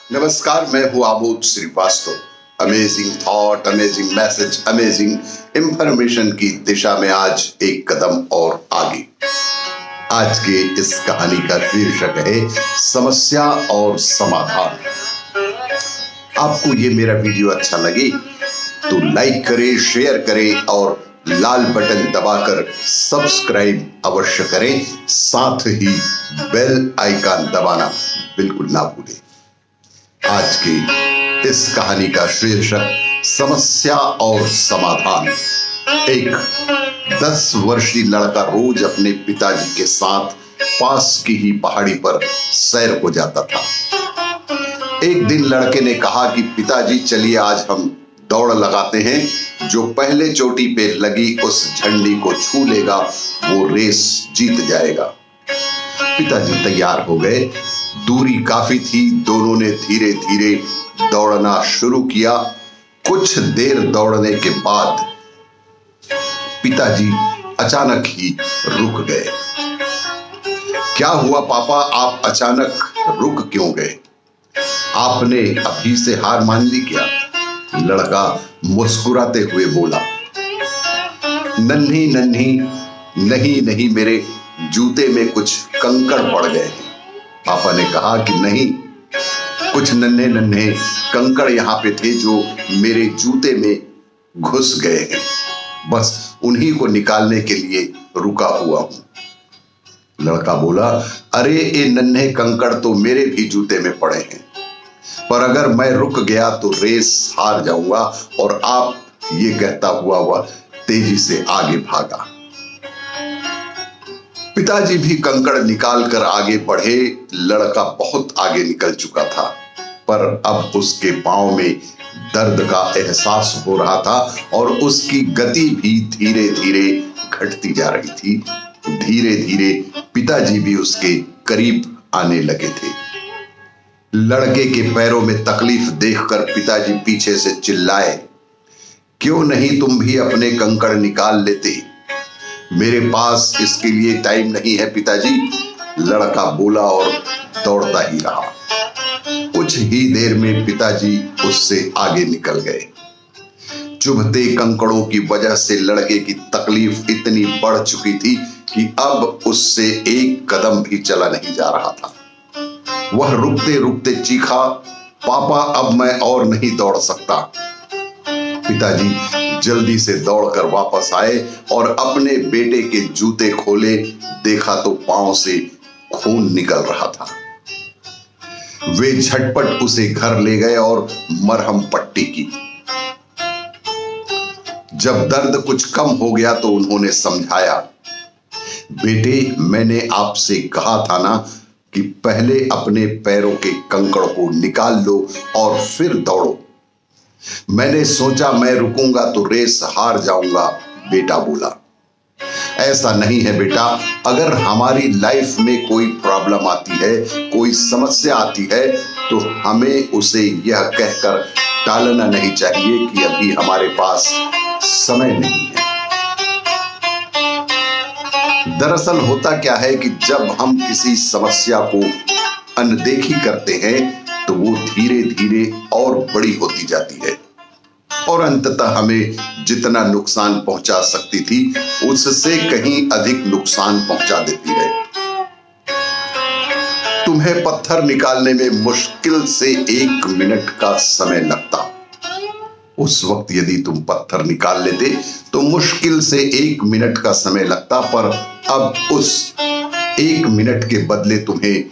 नमस्कार, मैं हूं Amod Srivastava. Amazing thought, amazing message, amazing information की दिशा में आज एक कदम और आगे। आज के इस कहानी का शीर्षक है समस्या और समाधान। आपको ये मेरा वीडियो अच्छा लगे तो लाइक करें, शेयर करें और लाल बटन दबाकर सब्सक्राइब अवश्य करें। साथ ही बेल आइकन दबाना बिल्कुल ना भूलें। आज की इस कहानी का शीर्षक समस्या और समाधान। एक 10 वर्षीय लड़का रोज अपने पिताजी के साथ पास की ही पहाड़ी पर सैर को जाता था। एक दिन लड़के ने कहा कि पिताजी चलिए आज हम दौड़ लगाते हैं, जो पहले चोटी पे लगी उस झंडी को छू लेगा वो रेस जीत जाएगा। पिताजी तैयार हो गए। दूरी काफी थी, दोनों ने धीरे धीरे दौड़ना शुरू किया। कुछ देर दौड़ने के बाद पिताजी अचानक ही रुक गए। क्या हुआ पापा, आप अचानक रुक क्यों गए? आपने अभी से हार मान ली क्या? लड़का मुस्कुराते हुए बोला। नन्ही नन्ही नहीं, मेरे जूते में कुछ कंकड़ पड़ गए हैं। पापा ने कहा कि नहीं, कुछ नन्हे नन्हे कंकड़ यहाँ पे थे जो मेरे जूते में घुस गए हैं, बस उन्हीं को निकालने के लिए रुका हुआ हूं। लड़का बोला, अरे ये नन्हे कंकड़ तो मेरे भी जूते में पड़े हैं, पर अगर मैं रुक गया तो रेस हार जाऊंगा। और आप ये कहता हुआ वह तेजी से आगे भागा। पिताजी भी कंकड़ निकाल कर आगे बढ़े। लड़का बहुत आगे निकल चुका था, पर अब उसके पांव में दर्द का एहसास हो रहा था और उसकी गति भी धीरे धीरे घटती जा रही थी। धीरे धीरे पिताजी भी उसके करीब आने लगे थे। लड़के के पैरों में तकलीफ देखकर पिताजी पीछे से चिल्लाए, क्यों नहीं तुम भी अपने कंकड़ निकाल लेते? मेरे पास इसके लिए टाइम नहीं है पिताजी, लड़का बोला और दौड़ता ही रहा। कुछ ही देर में पिताजी उससे आगे निकल गए। चुभते कंकड़ों की वजह से लड़के की तकलीफ इतनी बढ़ चुकी थी कि अब उससे एक कदम भी चला नहीं जा रहा था। वह रुकते रुकते चीखा, पापा अब मैं और नहीं दौड़ सकता। पिताजी जल्दी से दौड़कर वापस आए और अपने बेटे के जूते खोले। देखा तो पांव से खून निकल रहा था। वे झटपट उसे घर ले गए और मरहम पट्टी की। जब दर्द कुछ कम हो गया तो उन्होंने समझाया, बेटे मैंने आपसे कहा था ना कि पहले अपने पैरों के कंकड़ को निकाल लो और फिर दौड़ो। मैंने सोचा मैं रुकूंगा तो रेस हार जाऊंगा, बेटा बोला। ऐसा नहीं है बेटा, अगर हमारी लाइफ में कोई प्रॉब्लम आती है, कोई समस्या आती है, तो हमें उसे यह कहकर टालना नहीं चाहिए कि अभी हमारे पास समय नहीं है। दरअसल होता क्या है कि जब हम किसी समस्या को अनदेखी करते हैं तो वो धीरे धीरे और बड़ी होती जाती है और अंततः हमें जितना नुकसान पहुंचा सकती थी उससे कहीं अधिक नुकसान पहुंचा देती है। तुम्हें पत्थर निकालने में मुश्किल से 1 मिनट का समय लगता। उस वक्त यदि तुम पत्थर निकाल लेते तो मुश्किल से 1 मिनट का समय लगता, पर अब उस 1 मिनट के बदले तुम्हें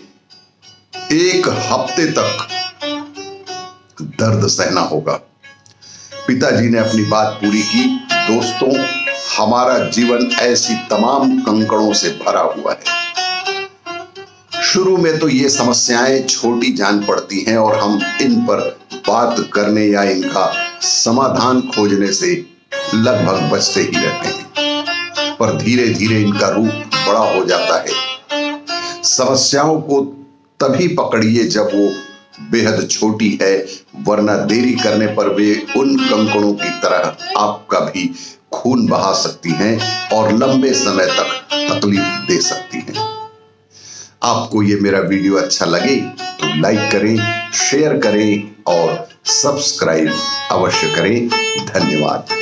1 हफ्ते तक दर्द सहना होगा। पिताजी ने अपनी बात पूरी की। दोस्तों, हमारा जीवन ऐसी तमाम कंकड़ों से भरा हुआ है। शुरू में तो ये समस्याएं छोटी जान पड़ती हैं और हम इन पर बात करने या इनका समाधान खोजने से लगभग बचते ही रहते हैं, पर धीरे धीरे इनका रूप बड़ा हो जाता है। समस्याओं को तभी पकड़िए जब वो बेहद छोटी है, वरना देरी करने पर वे उन कंकड़ों की तरह आपका भी खून बहा सकती हैं और लंबे समय तक तकलीफ दे सकती हैं। आपको ये मेरा वीडियो अच्छा लगे तो लाइक करें, शेयर करें और सब्सक्राइब अवश्य करें। धन्यवाद।